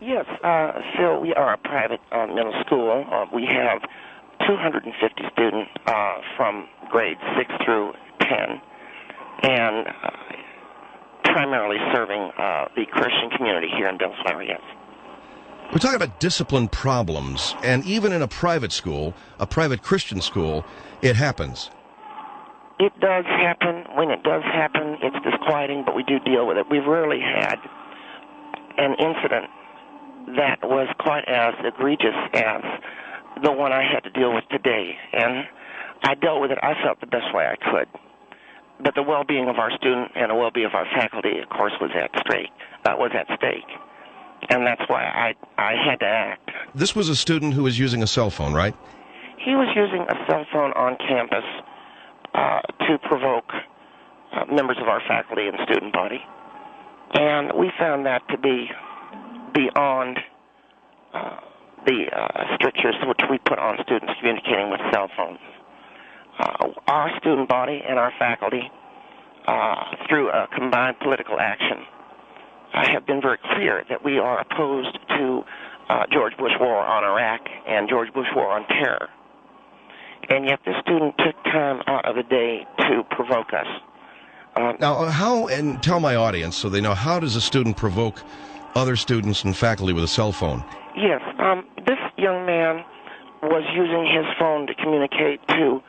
Yes, Phil, we are a private middle school. We have 250 students from grades 6 through 10, and primarily serving the Christian community here in Bellflower, yes. We're talking about discipline problems, and even in a private school, a private Christian school, it happens. It does happen. When it does happen, it's disquieting, but we do deal with it. We've rarely had an incident that was quite as egregious as the one I had to deal with today, and I dealt with it, I felt, the best way I could. But the well-being of our student and the well-being of our faculty, of course, was at stake. And that's why I had to act. This was a student who was using a cell phone, right? He was using a cell phone on campus to provoke members of our faculty and student body. And we found that to be beyond the strictures which we put on students communicating with cell phones. Our student body and our faculty, through a combined political action, have been very clear that we are opposed to George Bush war on Iraq and George Bush war on terror. And yet this student took time out of the day to provoke us. Now, how, and tell my audience so they know, how does a student provoke other students and faculty with a cell phone? Yes, this young man was using his phone to communicate to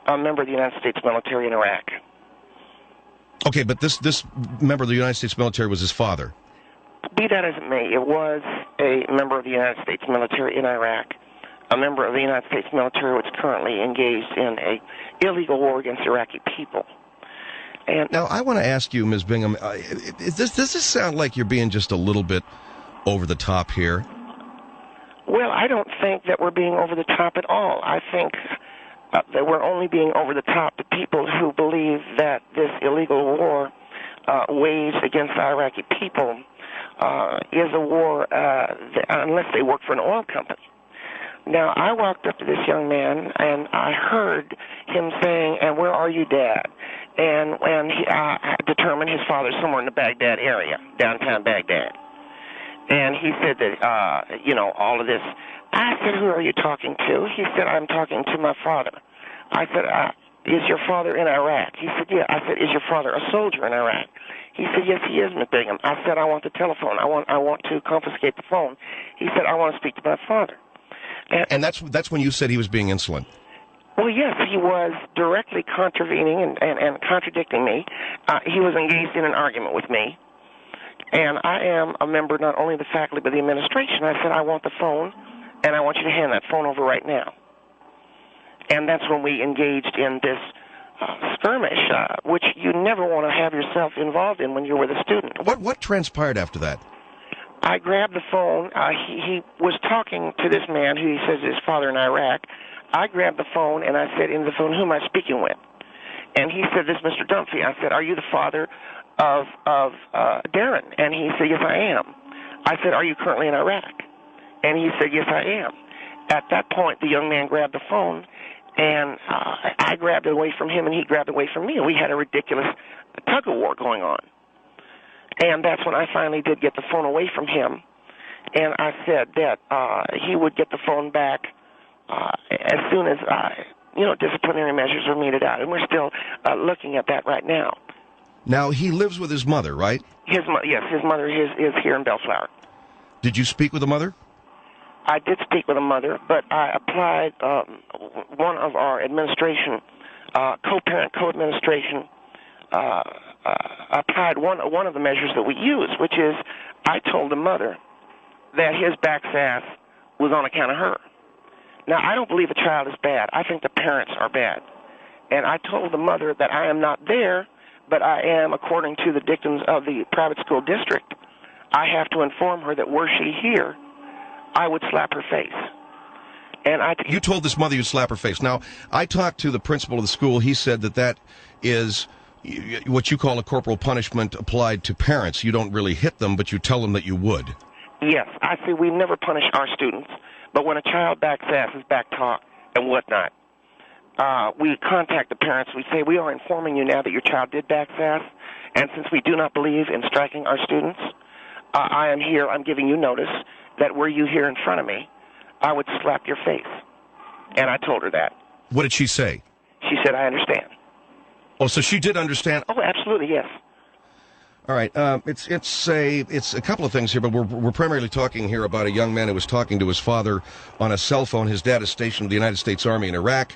a member of the United States military in Iraq. Okay, but this member of the United States military was his father. Be that as it may, it was a member of the United States military in Iraq, a member of the United States military which is currently engaged in an illegal war against Iraqi people. And now, I want to ask you, Ms. Bingham, does this sound like you're being just a little bit over the top here? Well, I don't think that we're being over the top at all. I think that we're only being over the top to people who believe that this illegal war waged against the Iraqi people is a war unless they work for an oil company. Now, I walked up to this young man, and I heard him saying, "And where are you, Dad?" And he determined his father's somewhere in the Baghdad area, downtown Baghdad. And he said that, all of this. I said, "Who are you talking to?" He said, "I'm talking to my father." I said, "Is your father in Iraq?" He said, "Yeah." I said, "Is your father a soldier in Iraq?" He said, "Yes, he is, Miss Bingham." I said, "I want the telephone. I want to confiscate the phone." He said, "I want to speak to my father." And that's when you said he was being insolent. Well, yes, he was directly contravening and contradicting me. He was engaged in an argument with me. And I am a member not only of the faculty but the administration. I said, "I want the phone, and I want you to hand that phone over right now." And that's when we engaged in this skirmish, which you never want to have yourself involved in when you're with a student. What transpired after that? I grabbed the phone. He was talking to this man who he says is his father in Iraq. I grabbed the phone, and I said, "In the phone, who am I speaking with?" And he said, "This is Mr. Dunphy." I said, "Are you the father of Darren?" And he said, "Yes, I am." I said, "Are you currently in Iraq?" And he said, "Yes, I am." At that point, the young man grabbed the phone, and I grabbed it away from him, and he grabbed it away from me, and we had a ridiculous tug-of-war going on. And that's when I finally did get the phone away from him, and I said that he would get the phone back as soon as disciplinary measures were meted out, and we're still looking at that right now. Now, he lives with his mother, right? Yes, his mother is here in Bellflower. Did you speak with the mother? I did speak with the mother, but I applied one of our administration, co-parent, co-administration, applied one of the measures that we use, which is I told the mother that his backsass was on account of her. Now, I don't believe a child is bad. I think the parents are bad. And I told the mother that I am not there, but I am, according to the dictums of the private school district, I have to inform her that were she here, I would slap her face. And you told this mother you'd slap her face. Now, I talked to the principal of the school. He said that is what you call a corporal punishment applied to parents. You don't really hit them, but you tell them that you would. Yes, I say we never punish our students, but when a child backsasses, backtalk, and whatnot, we contact the parents. We say, "We are informing you now that your child did backsass, and since we do not believe in striking our students, I am here. I'm giving you notice that were you here in front of me, I would slap your face. And I told her that. What did she say? She said, I understand. Oh, so she did understand. Oh, absolutely, yes. All right. It's a couple of things here, but we're primarily talking here about a young man who was talking to his father on a cell phone. His dad is stationed with the United States Army in Iraq,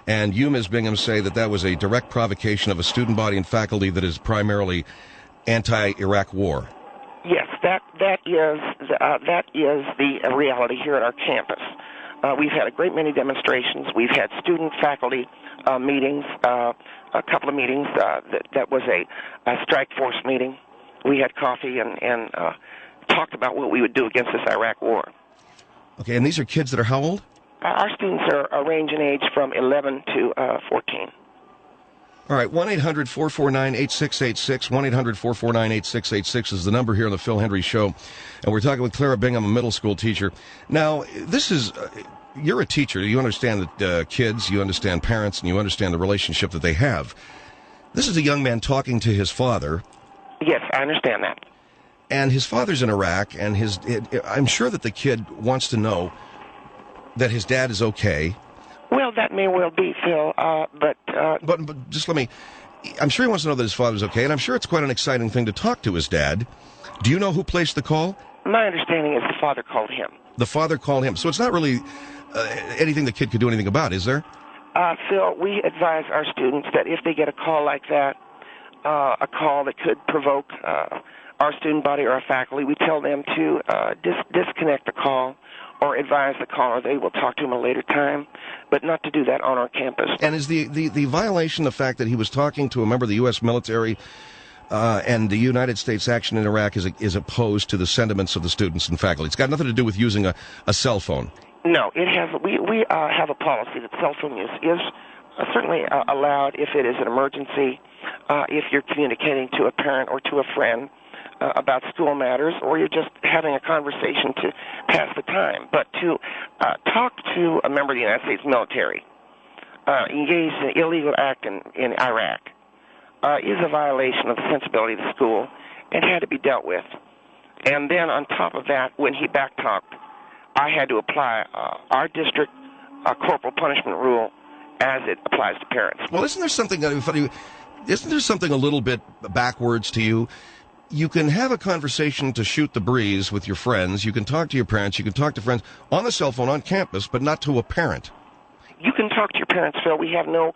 and you, Ms. Bingham, say that was a direct provocation of a student body and faculty that is primarily anti-Iraq war. Yes, that is the reality here at our campus. We've had a great many demonstrations. We've had student faculty meetings, a couple of meetings. That was a strike force meeting. We had coffee and talked about what we would do against this Iraq war. Okay, and these are kids that are how old? Our students are range in age from 11 to 14. All right, 1-800-449-8686, 1-800-449-8686 is the number here on the Phil Hendry Show. And we're talking with Clara Bingham, a middle school teacher. Now, this is, you're a teacher. You understand that kids, you understand parents, and you understand the relationship that they have. This is a young man talking to his father. Yes, I understand that. And his father's in Iraq, and I'm sure that the kid wants to know that his dad is okay. Well, that may well be, Phil, but just let me, I'm sure he wants to know that his father's okay, and I'm sure it's quite an exciting thing to talk to his dad. Do you know who placed the call? My understanding is the father called him. The father called him. So it's not really anything the kid could do anything about, is there? Phil, we advise our students that if they get a call like that, a call that could provoke our student body or our faculty, we tell them to disconnect the call or advise the caller they will talk to him a later time, but not to do that on our campus. And is the violation the fact that he was talking to a member of the U.S. military and the United States action in Iraq is opposed to the sentiments of the students and faculty? It's got nothing to do with using a cell phone. No, it has. We have a policy that cell phone use is certainly allowed if it is an emergency, if you're communicating to a parent or to a friend about school matters, or you're just having a conversation to pass the time. But to talk to a member of the United States military, engaged in an illegal act in Iraq, is a violation of the sensibility of the school and had to be dealt with. And then on top of that, when he backtalked, I had to apply our district corporal punishment rule as it applies to parents. Well, isn't there something funny? Isn't there something a little bit backwards to you? You can have a conversation to shoot the breeze with your friends. You can talk to your parents. You can talk to friends on the cell phone on campus, but not to a parent. You can talk to your parents, Phil. We have no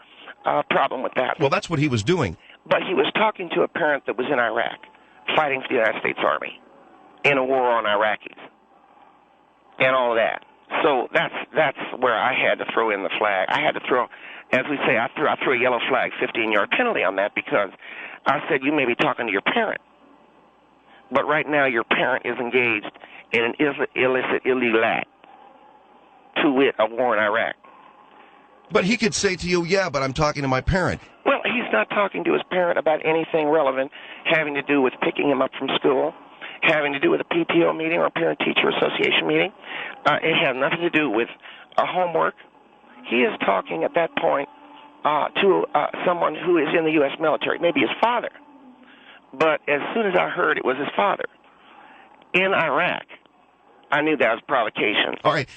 problem with that. Well, that's what he was doing. But he was talking to a parent that was in Iraq, fighting for the United States Army in a war on Iraqis and all of that. So that's where I had to throw in the flag. I had to throw, as we say, I threw a yellow flag, 15-yard penalty on that, because I said you may be talking to your parent, but right now your parent is engaged in an illicit, illegal act, to wit, a war in Iraq. But he could say to you, yeah, but I'm talking to my parent. Well, he's not talking to his parent about anything relevant having to do with picking him up from school, having to do with a PTO meeting or a parent-teacher association meeting. It has nothing to do with homework. He is talking at that point to someone who is in the U.S. military, maybe his father. But as soon as I heard it was his father in Iraq, I knew that was provocation. All right.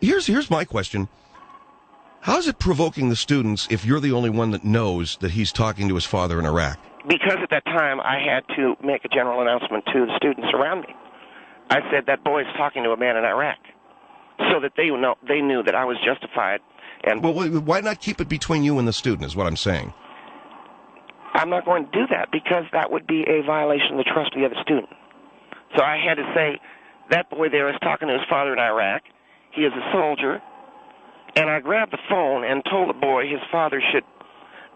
Here's my question. How is it provoking the students if you're the only one that knows that he's talking to his father in Iraq? Because at that time I had to make a general announcement to the students around me. I said that boy is talking to a man in Iraq, so that they knew that I was justified. And well, why not keep it between you and the student is what I'm saying. I'm not going to do that because that would be a violation of the trust of the other student. So I had to say, that boy there is talking to his father in Iraq. He is a soldier. And I grabbed the phone and told the boy his father should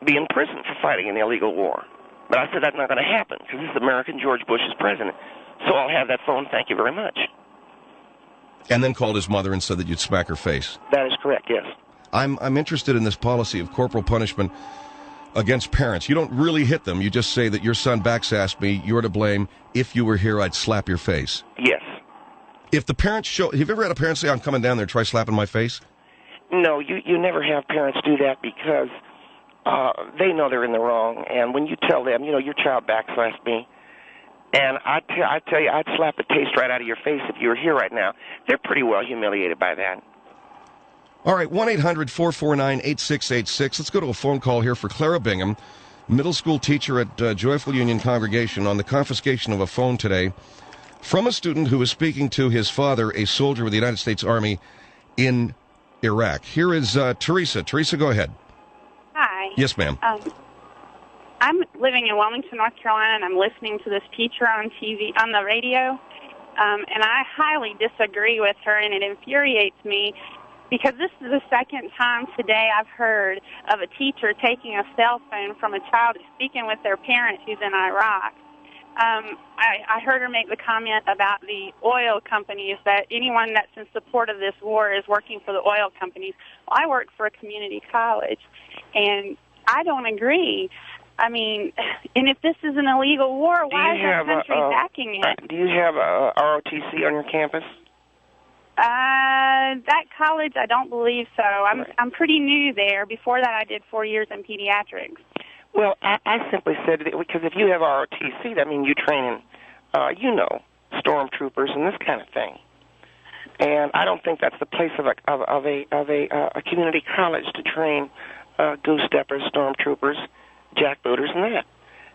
be in prison for fighting an illegal war. But I said that's not going to happen because this is America and George Bush is president. So I'll have that phone, thank you very much. And then called his mother and said that you'd smack her face. That is correct, yes. I'm interested in this policy of corporal punishment against parents. You don't really hit them. You just say that your son backsassed me, you're to blame. If you were here, I'd slap your face. Yes. If the parents have you ever had a parent say, I'm coming down there, try slapping my face? No, you never have parents do that because they know they're in the wrong. And when you tell them, your child backslapped me, And I tell you, I'd slap the taste right out of your face if you were here right now. They're pretty well humiliated by that. All right, 1-800-449-8686. Let's go to a phone call here for Clara Bingham, middle school teacher at Joyful Union Congregation, on the confiscation of a phone today from a student who was speaking to his father, a soldier with the United States Army in Iraq. Here is Teresa. Teresa, go ahead. Hi. Yes, ma'am. I'm living in Wilmington, North Carolina, and I'm listening to this teacher on TV, on the radio, and I highly disagree with her, and it infuriates me because this is the second time today I've heard of a teacher taking a cell phone from a child who's speaking with their parent who's in Iraq. I heard her make the comment about the oil companies, that anyone that's in support of this war is working for the oil companies. Well, I work for a community college, and I don't agree. I mean, and if this is an illegal war, why is our country backing it? Do you have a ROTC on your campus? That college, I don't believe so. I'm pretty new there. Before that, I did 4 years in pediatrics. Well, I simply said that because if you have ROTC, that means you train in, stormtroopers and this kind of thing. And I don't think that's the place of a community college to train goose steppers, stormtroopers, jackbooters, and that.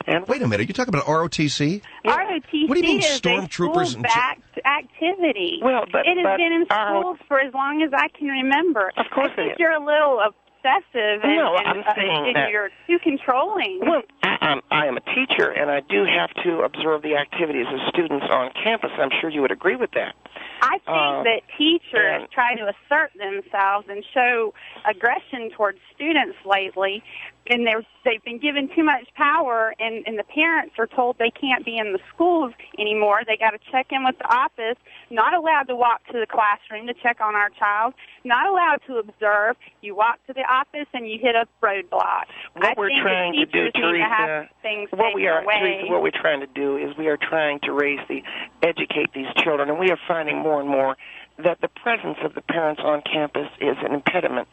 And wait a minute, are you talking about ROTC? Yeah. ROTC what do you mean, is stormtroopers? A school-backed activity. Well, but it has been in schools for as long as I can remember. Of course I think you're a little obsessive and, I'm saying that you're too controlling. Well, I am a teacher, and I do have to observe the activities of students on campus. I'm sure you would agree with that. I think that teachers try to assert themselves and show aggression towards students lately, and they've been given too much power, and the parents are told they can't be in the schools anymore. They got to check in with the office, not allowed to walk to the classroom to check on our child, not allowed to observe. You walk to the office and you hit a roadblock. What we're trying to do, Teresa, what we're trying to do is we are trying to educate these children, and we are finding more and more that the presence of the parents on campus is an impediment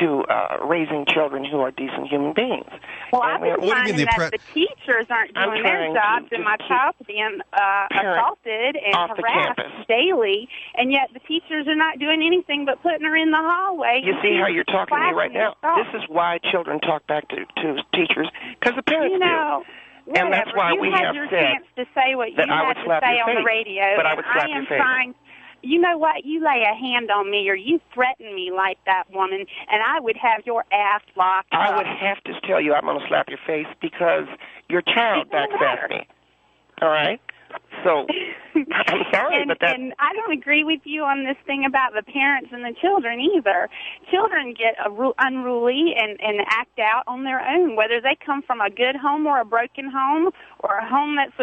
to raising children who are decent human beings. Well, I've been finding that the teachers aren't doing their jobs, and my child's being assaulted and harassed daily, and yet the teachers are not doing anything but putting her in the hallway. You see how you're talking to me right now? This is why children talk back to teachers, because the parents do. Whatever. And that's why we have your said chance to say what you that I would had to slap say your on the face, radio. but I would slap your face. You know what? You lay a hand on me or you threaten me like that woman, and I would have your ass locked up. I would have to tell you I'm going to slap your face because your child backstabbed me. All right? So, I'm sorry, but that... And I don't agree with you on this thing about the parents and the children either. Children get unruly and act out on their own, whether they come from a good home or a broken home or a home that's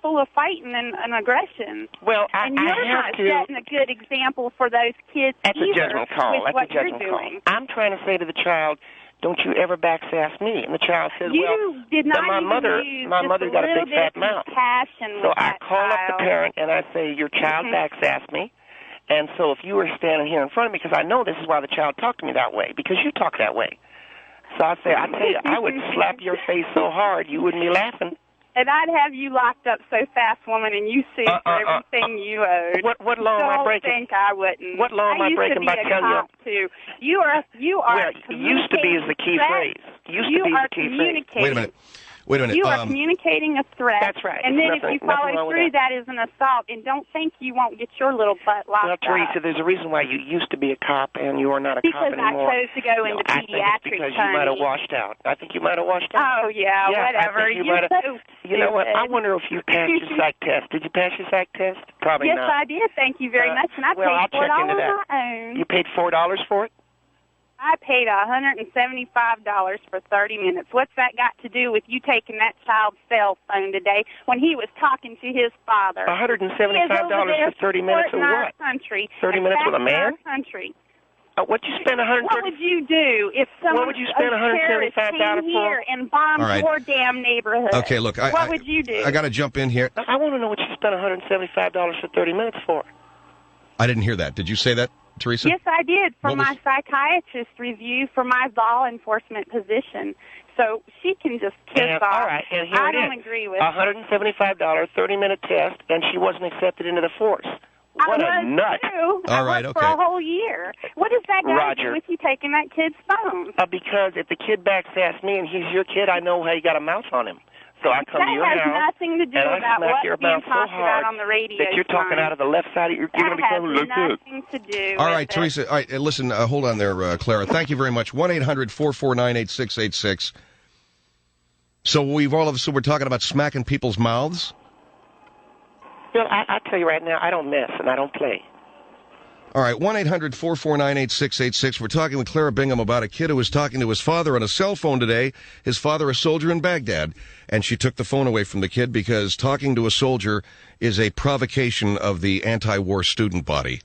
full of fighting and aggression. Well, and you're not setting a good example for those kids either. That's a judgment call. With what you're doing. I'm trying to say to the child, don't you ever backsass me. And the child says, my mother got a big fat mouth. So I call up the parent and I say, your child backsassed me. And so if you were standing here in front of me, because I know this is why the child talked to me that way, because you talk that way. So I say, I tell you, I would slap your face so hard you wouldn't be laughing. And I'd have you locked up so fast, woman, and you sued for everything you owed. What law am I breaking? Don't think I wouldn't. What law am I breaking by telling you? Too. You are. Well, used to be is the key phrase. Used to be the key phrase. Wait a minute. You are communicating a threat. That's right. And then if you follow through, that is an assault. And don't think you won't get your little butt locked up. Well, Teresa, there's a reason why you used to be a cop and you are not a cop anymore. Because I chose to go into pediatrics. I think it's because you might have washed out. I think you might have washed out. Oh, yeah, whatever. You're so stupid. You know what? I wonder if you passed your psych test. Did you pass your psych test? Probably not. Yes, I did. Thank you very much. And I paid for it all on my own. You paid $4 for it? I paid $175 for 30 minutes. What's that got to do with you taking that child's cell phone today when he was talking to his father? $175 for 30 minutes of what? 30 minutes with a man? What'd you spend What would you do if someone came here and bombed your damn neighborhood? Okay, look, what would you do? I got to jump in here. I want to know what you spent $175 for 30 minutes for. I didn't hear that. Did you say that, Teresa? Yes, I did, for my psychiatrist review for my law enforcement position. So she can just kiss off. All right, and here I it don't is. agree with $175, 30-minute test, and she wasn't accepted into the force. What I a nut. Too. All I right, worked okay. for a whole year. What does that got to Roger. do with you taking that kid's phone? Because if the kid backsass me and he's your kid, I know how you got a mouth on him. So I come to your That has house, nothing to do and I about smack what's your being mouth so talked hard about on the radio. that you're talking out of the left side of your... You're going to be That going to has look good. nothing to do All with right, it. Teresa. All right, listen, hold on there, Clara. Thank you very much. 1-800-449-8686. So we're talking about smacking people's mouths? Bill, I tell you right now, I don't mess and I don't play. All right, 1-800-449-8686. We're talking with Clara Bingham about a kid who was talking to his father on a cell phone today. His father, a soldier in Baghdad. And she took the phone away from the kid because talking to a soldier is a provocation of the anti-war student body.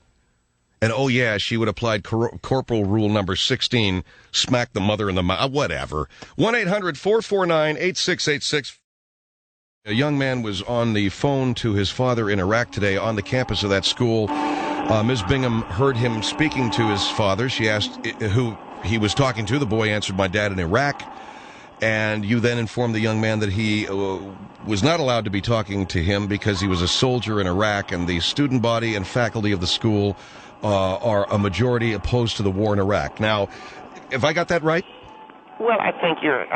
And, oh, yeah, she would applied corporal rule number 16, smack the mother in the mouth, whatever. 1-800-449-8686. A young man was on the phone to his father in Iraq today on the campus of that school. Ms. Bingham heard him speaking to his father. She asked who he was talking to. The boy answered, "My dad in Iraq." And you then informed the young man that he was not allowed to be talking to him because he was a soldier in Iraq, and the student body and faculty of the school are a majority opposed to the war in Iraq. Now, have I got that right? Well, I think you're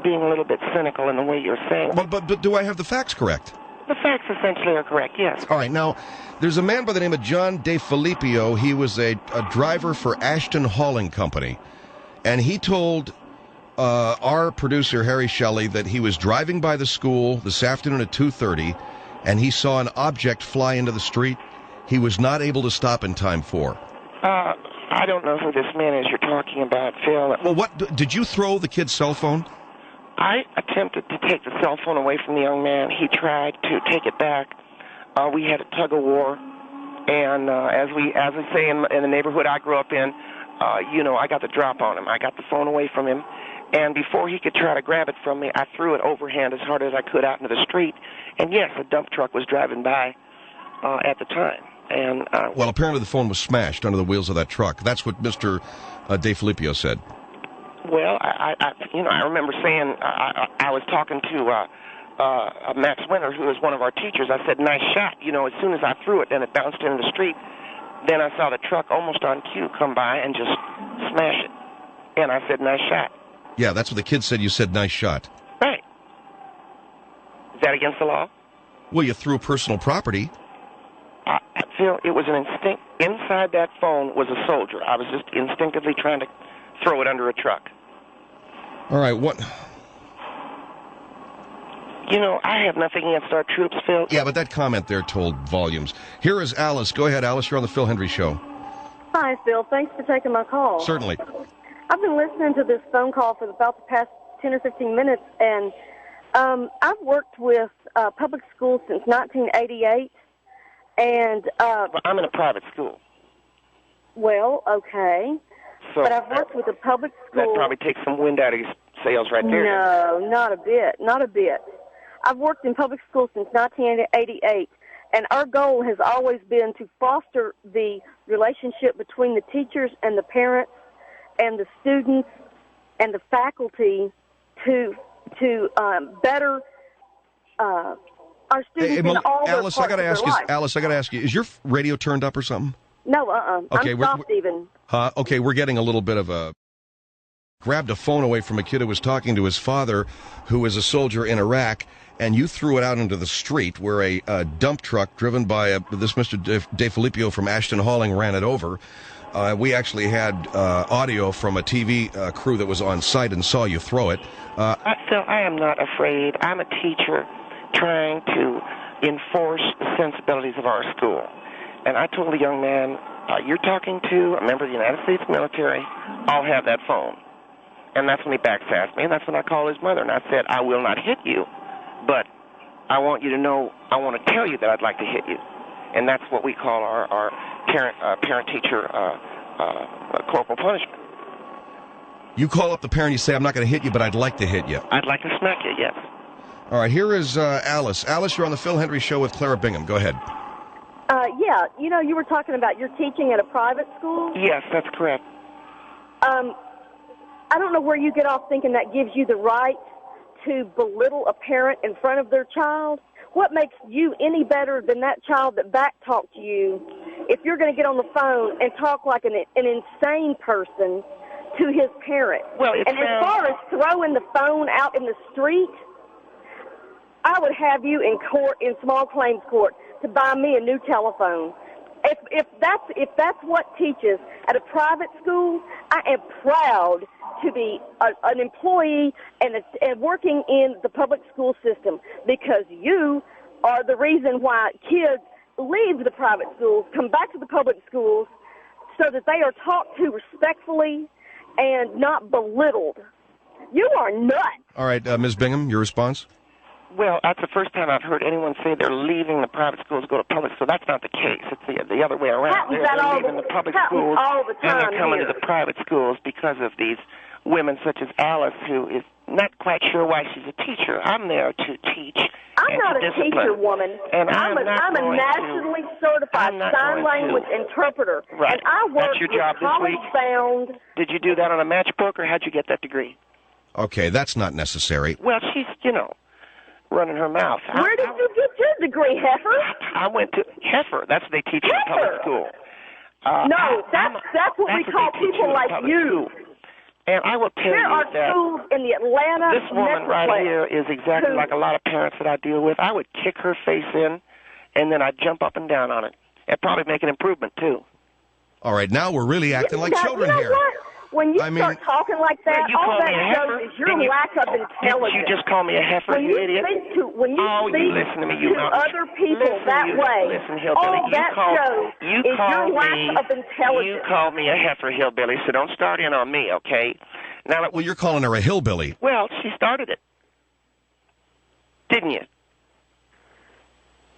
being a little bit cynical in the way you're saying. But do I have the facts correct? The facts essentially are correct, yes. All right, now, there's a man by the name of John DeFilippo. He was a driver for Ashton Hauling Company, and he told our producer, Harry Shelley, that he was driving by the school this afternoon at 2:30, and he saw an object fly into the street he was not able to stop in time for. I don't know who this man is you're talking about, Phil. Well, what did you throw the kid's cell phone? I attempted to take the cell phone away from the young man. He tried to take it back. We had a tug of war, and as we say in the neighborhood I grew up in, I got the drop on him. I got the phone away from him, and before he could try to grab it from me, I threw it overhand as hard as I could out into the street. And yes, a dump truck was driving by at the time. And well, apparently the phone was smashed under the wheels of that truck. That's what Mr. DeFilippo said. Well, I remember saying I was talking to Max Winter, who was one of our teachers. I said, "Nice shot." As soon as I threw it, then it bounced into the street. Then I saw the truck almost on cue come by and just smash it. And I said, "Nice shot." Yeah, that's what the kid said. You said, "Nice shot." Right. Is that against the law? Well, you threw personal property. I feel it was an instinct. Inside that phone was a soldier. I was just instinctively trying to throw it under a truck. All right, what? I have nothing against our troops, Phil. Yeah, but that comment there told volumes. Here is Alice. Go ahead, Alice. You're on the Phil Hendry Show. Hi, Phil. Thanks for taking my call. Certainly. I've been listening to this phone call for about the past 10 or 15 minutes, and I've worked with public schools since 1988, and... I'm in a private school. Well, okay. So but I've worked with a public school... That probably takes some wind out of your sails right there. No, not a bit. Not a bit. I've worked in public schools since 1988, and our goal has always been to foster the relationship between the teachers and the parents and the students and the faculty to better our students in all Alice, their parts of their life. Alice, I got to ask you, is your radio turned up or something? No, Okay, I'm soft even. Okay, we're getting a little bit of a... Grabbed a phone away from a kid who was talking to his father, who was a soldier in Iraq, and you threw it out into the street where a dump truck driven by this Mr. DeFilippo from Ashton Hauling ran it over. We actually had audio from a TV crew that was on site and saw you throw it. Phil, I am not afraid. I'm a teacher trying to enforce the sensibilities of our school. And I told the young man, you're talking to a member of the United States military. I'll have that phone. And that's when he backsassed me, and that's when I called his mother. And I said, I will not hit you, but I want you to know, I want to tell you that I'd like to hit you. And that's what we call our parent-teacher corporal punishment. You call up the parent, you say, I'm not going to hit you, but I'd like to hit you. I'd like to smack you, yes. All right, here is Alice. Alice, you're on the Phil Hendry Show with Clara Bingham. Go ahead. Yeah, you were talking about you're teaching at a private school? Yes, that's correct. I don't know where you get off thinking that gives you the right to belittle a parent in front of their child. What makes you any better than that child that back-talked you if you're going to get on the phone and talk like an insane person to his parent? Well, and as far as throwing the phone out in the street, I would have you in court, in small claims court, to buy me a new telephone. If that's what teaches at a private school, I am proud to be an employee and working in the public school system, because you are the reason why kids leave the private schools, come back to the public schools, so that they are talked to respectfully and not belittled. You are nuts. All right, Ms. Bingham, your response? Well, that's the first time I've heard anyone say they're leaving the private schools to go to public schools. That's not the case. It's the other way around. They're leaving the public schools and they're coming to the private schools because of these women such as Alice, who is not quite sure why she's a teacher. I'm there to teach. I'm not a teacher, woman. And I'm a nationally certified sign language interpreter. Right. And I work That's your job with this week? college-bound. Did you do that on a matchbook, or how'd you get that degree? Okay, that's not necessary. Well, she's, running her mouth. Where did you get your degree, Heifer? I went to Heifer. That's what they teach in public school. No, that's what we call people like you. And I will tell you that there are schools in the Atlanta this woman right here is exactly like a lot of parents that I deal with. I would kick her face in, and then I'd jump up and down on it, and probably make an improvement too. All right, now we're really acting like children here. What? When you start talking like that, all that shows is your lack of intelligence. Didn't you just call me a heifer, you idiot? When you speak listen to me, you other people that way, all that shows is your lack of intelligence. You called me a heifer, hillbilly, so don't start in on me, okay? Now, well, you're calling her a hillbilly. Well, she started it. Didn't you?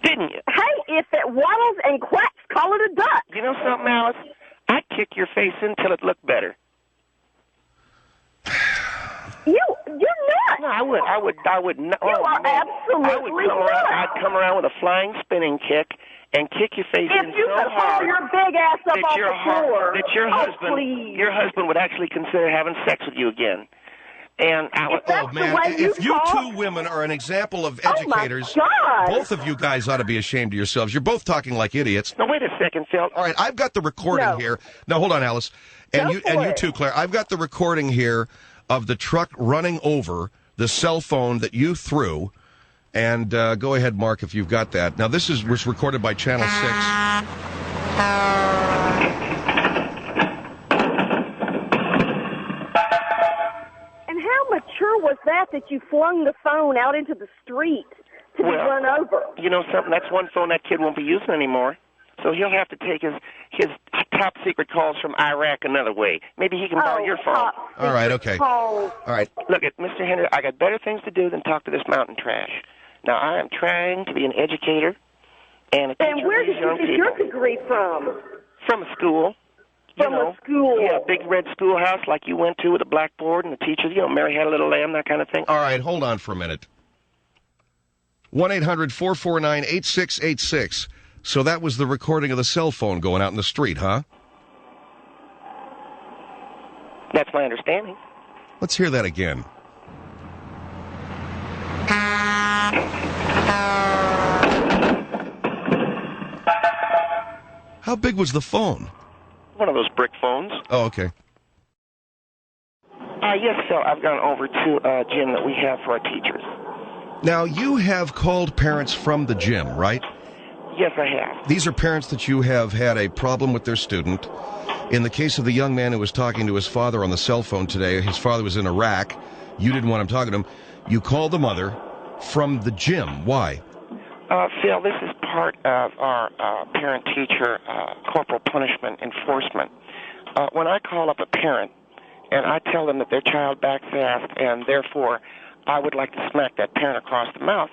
Didn't you? Hey, if it waddles and quacks, call it a duck. You know something, Alice? I'd kick your face in until it looked better. You're nuts. No, I would not. You are absolutely nuts. I'd come around with a flying spinning kick and kick your face in so hard. If you could haul your big ass up off the floor. That your husband would actually consider having sex with you again. And if you two women are an example of educators, both of you guys ought to be ashamed of yourselves. You're both talking like idiots. Now, wait a second, Phil. All right, I've got the recording here. Now, hold on, Alice. And you too, Claire. I've got the recording here of the truck running over the cell phone that you threw. And go ahead, Mark, if you've got that. Now, this was recorded by Channel 6. Mature was that you flung the phone out into the street to be run over? You know something? That's one phone that kid won't be using anymore. So he'll have to take his top secret calls from Iraq another way. Maybe he can borrow your phone. All right, okay. All right. Look, Mr. Henry, I got better things to do than talk to this mountain trash. Now, I am trying to be an educator and a teacher. And where did you get your degree from? From a school. From a school. Yeah, a big red schoolhouse like you went to with a blackboard and the teachers, Mary Had a Little Lamb, that kind of thing. All right, hold on for a minute. 1-800-449-8686. So that was the recording of the cell phone going out in the street, huh? That's my understanding. Let's hear that again. How big was the phone? One of those brick phones. Oh, okay. Yes, Phil, I've gone over to a gym that we have for our teachers. Now, you have called parents from the gym, right? Yes, I have. These are parents that you have had a problem with their student. In the case of the young man who was talking to his father on the cell phone today, his father was in Iraq. You didn't want him talking to him. You called the mother from the gym. Why? Phil, this is part of our parent-teacher corporal punishment enforcement. When I call up a parent and I tell them that their child backed fast and therefore I would like to smack that parent across the mouth,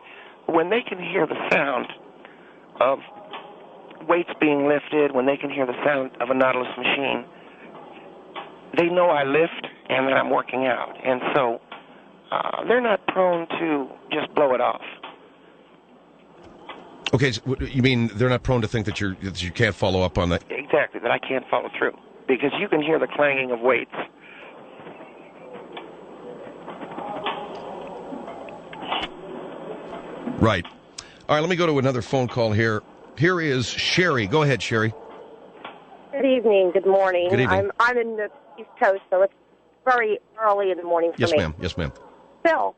when they can hear the sound of weights being lifted, when they can hear the sound of a Nautilus machine, they know I lift and that I'm working out. And so they're not prone to just blow it off. Okay, so you mean they're not prone to think that you can't follow up on that? Exactly, that I can't follow through. Because you can hear the clanging of weights. Right. All right, let me go to another phone call here. Here is Sherry. Go ahead, Sherry. Good evening. Good morning. Good evening. I'm in the East Coast, so it's very early in the morning for me. Yes, ma'am. Yes, ma'am. Phil,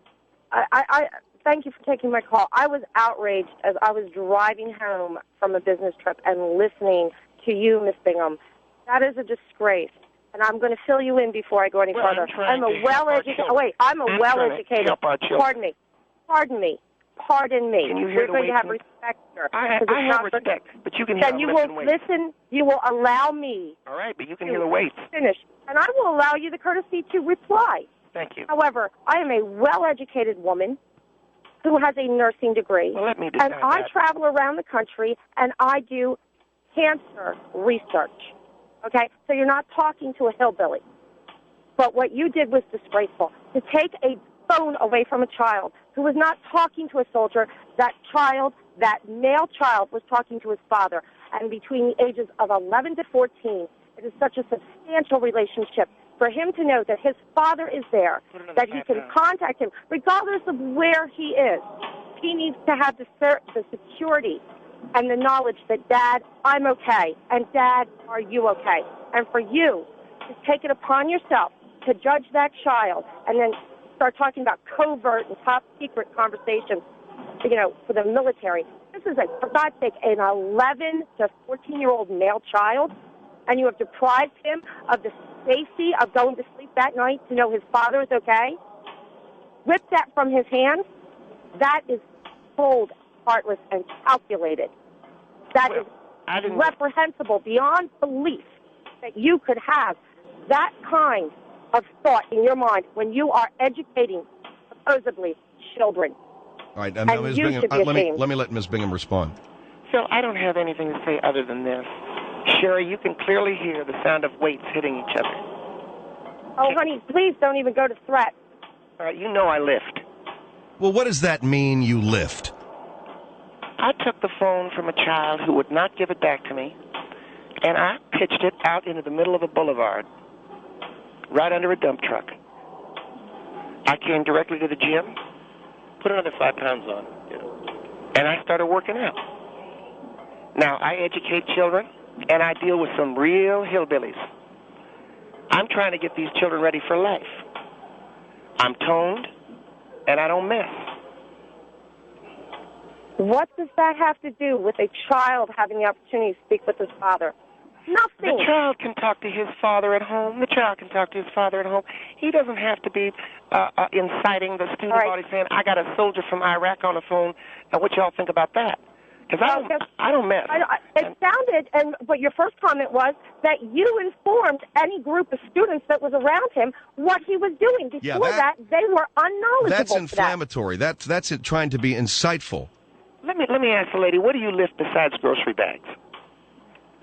I thank you for taking my call. I was outraged as I was driving home from a business trip and listening to you, Miss Bingham. That is a disgrace. And I'm going to fill you in before I go any further. I'm a well-educated. Pardon me. Can you hear We're the going to have waiting? respect, sir. I have respect, but you can hear Then the you lift and will wait. listen. You will allow me All right, but you can to hear the wait. finish, and I will allow you the courtesy to reply. Thank you. However, I am a well-educated woman who has a nursing degree, Well, let me decide and I that. travel around the country, and I do cancer research. Okay? So you're not talking to a hillbilly. But what you did was disgraceful. To take a phone away from a child who was not talking to a soldier, that male child was talking to his father. And between the ages of 11 to 14, it is such a substantial relationship. For him to know that his father is there, that he can contact him, regardless of where he is. He needs to have the security and the knowledge that, Dad, I'm okay, and Dad, are you okay? And for you to take it upon yourself to judge that child and then start talking about covert and top secret conversations, for the military. This is, for God's sake, an 11 to 14-year-old male child, and you have deprived him of the safety of going to sleep that night to know his father is okay. Rip that from his hands. That is cold, heartless, and calculated. That is reprehensible beyond belief that you could have that kind of thought in your mind when you are educating, supposedly, children. All right, now, Ms. Bingham, let me let Ms. Bingham respond. Phil, I don't have anything to say other than this. Sherry, you can clearly hear the sound of weights hitting each other. Oh, honey, please don't even go to threat. All right, you know I lift. Well, what does that mean, you lift? I took the phone from a child who would not give it back to me, and I pitched it out into the middle of a boulevard, right under a dump truck. I came directly to the gym, put another 5 pounds on, and I started working out. Now, I educate children, and I deal with some real hillbillies. I'm trying to get these children ready for life. I'm toned, and I don't mess. What does that have to do with a child having the opportunity to speak with his father? Nothing. The child can talk to his father at home. The child can talk to his father at home. He doesn't have to be inciting the student body saying, I got a soldier from Iraq on the phone, and what y'all think about that? Because I don't mess. It sounded, but your first comment was that you informed any group of students that was around him what he was doing. Before that, they were unknowledgeable. That's inflammatory. That's it trying to be insightful. Let me ask the lady, what do you lift besides grocery bags?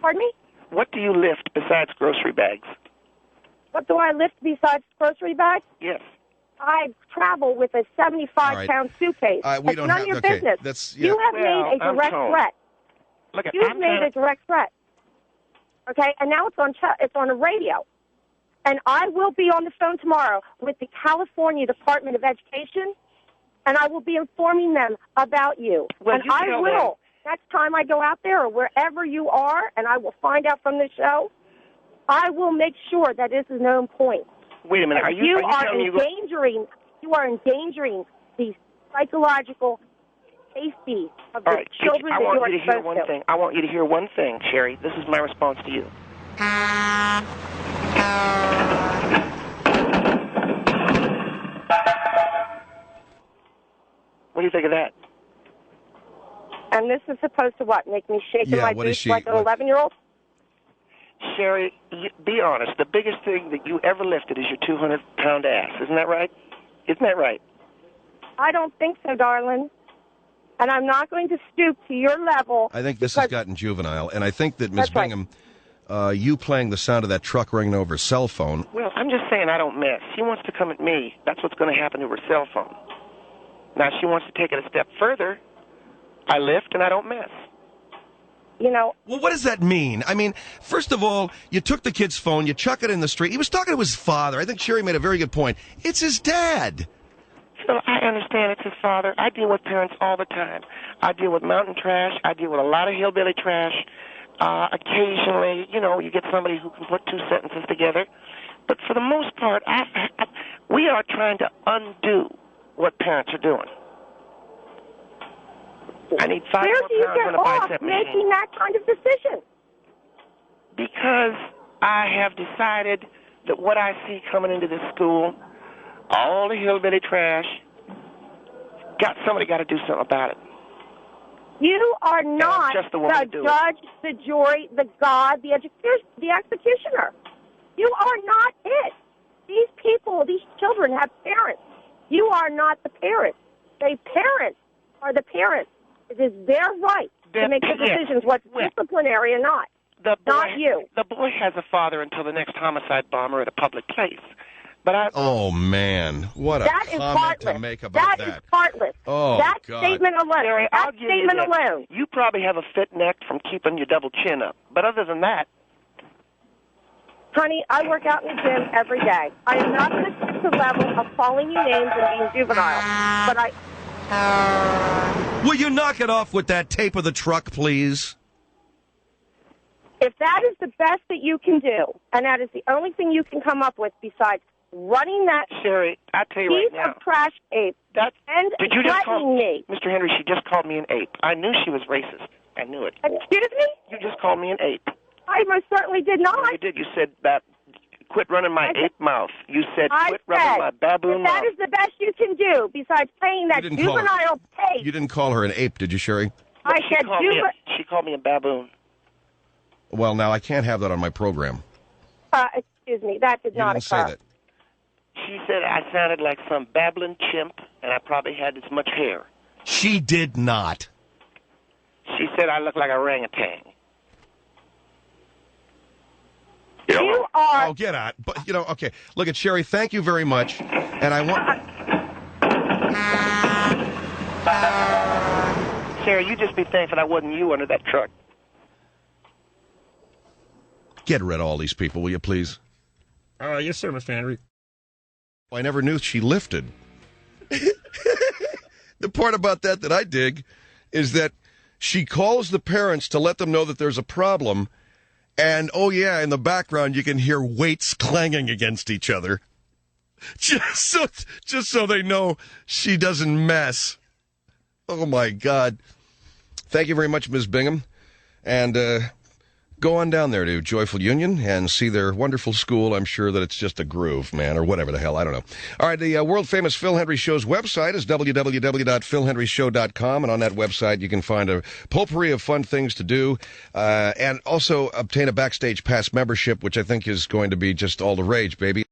Pardon me? What do you lift besides grocery bags? What do I lift besides grocery bags? Yes. I travel with a 75-pound suitcase. It's none of your business. You have made a direct threat. You've made a direct threat. Okay, and now it's on the radio. And I will be on the phone tomorrow with the California Department of Education, and I will be informing them about you. Well, and I will, next time I go out there or wherever you are, and I will find out from the show, I will make sure that this is known point. Wait a minute. You are endangering the psychological safety of the children that you are exposed to. I want you to hear one thing, Sherry. This is my response to you. What do you think of that? And this is supposed to what? Make me shake in my boots like an 11-year-old? Sherry, be honest. The biggest thing that you ever lifted is your 200-pound ass. Isn't that right? Isn't that right? I don't think so, darling. And I'm not going to stoop to your level. I think this has gotten juvenile, and I think that, Ms. Bingham, you playing the sound of that truck ringing over a cell phone. Well, I'm just saying I don't mess. She wants to come at me. That's what's going to happen to her cell phone. Now, she wants to take it a step further. I lift and I don't mess. Well, what does that mean? I mean, first of all, you took the kid's phone, you chuck it in the street. He was talking to his father. I think Sherry made a very good point. It's his dad. Phil, I understand it's his father. I deal with parents all the time. I deal with mountain trash. I deal with a lot of hillbilly trash. Occasionally, you get somebody who can put two sentences together. But for the most part, we are trying to undo what parents are doing. I need 5 Where more do you pounds get on a off bicep machine. making that kind of decision? Because I have decided that what I see coming into this school, all the hillbilly trash, somebody got to do something about it. You are not just the woman to do judge, the jury, the God, the executioner. You are not it. These people, these children have parents. You are not the parents. They parents are the parents. It is their right to make the decisions what's disciplinary or not. Not you. The boy has a father until the next homicide bomber at a public place. But oh, man. What a comment to make about that. That is heartless. Oh, that God. statement alone. Jerry, that statement alone. You probably have a fit neck from keeping your double chin up. But other than that... Honey, I work out in the gym every day. I am not going to get to the level of calling you names and being juvenile. But Will you knock it off with that tape of the truck, please? If that is the best that you can do, and that is the only thing you can come up with besides running that Sherry, I tell you right now, piece of trash ape and did you just threatening me. Mr. Henry, she just called me an ape. I knew she was racist. I knew it. Excuse me? You just called me an ape. I most certainly did not. No, you did. You said that. Quit running my ape mouth. You said quit rubbing my baboon mouth. That is the best you can do besides playing that juvenile tape. You didn't call her an ape, did you, Sherry? I said she called me a baboon. Well, now, I can't have that on my program. Excuse me, that did not occur. You didn't say that. She said I sounded like some babbling chimp, and I probably had as much hair. She did not. She said I looked like a orangutan. You are... Oh, get out. But, okay. Look at Sherry, thank you very much. And I want... Sherry, you just be thankful I wasn't you under that truck. Get rid of all these people, will you, please? Yes, sir, Mr. Henry. I never knew she lifted. The part about that I dig is that she calls the parents to let them know that there's a problem, and, oh, yeah, in the background you can hear weights clanging against each other. Just so they know she doesn't mess. Oh, my God. Thank you very much, Ms. Bingham. And go on down there to Joyful Union and see their wonderful school. I'm sure that it's just a groove, man, or whatever the hell. I don't know. All right, the world-famous Phil Henry Show's website is www.philhenryshow.com, and on that website you can find a potpourri of fun things to do, and also obtain a Backstage Pass membership, which I think is going to be just all the rage, baby.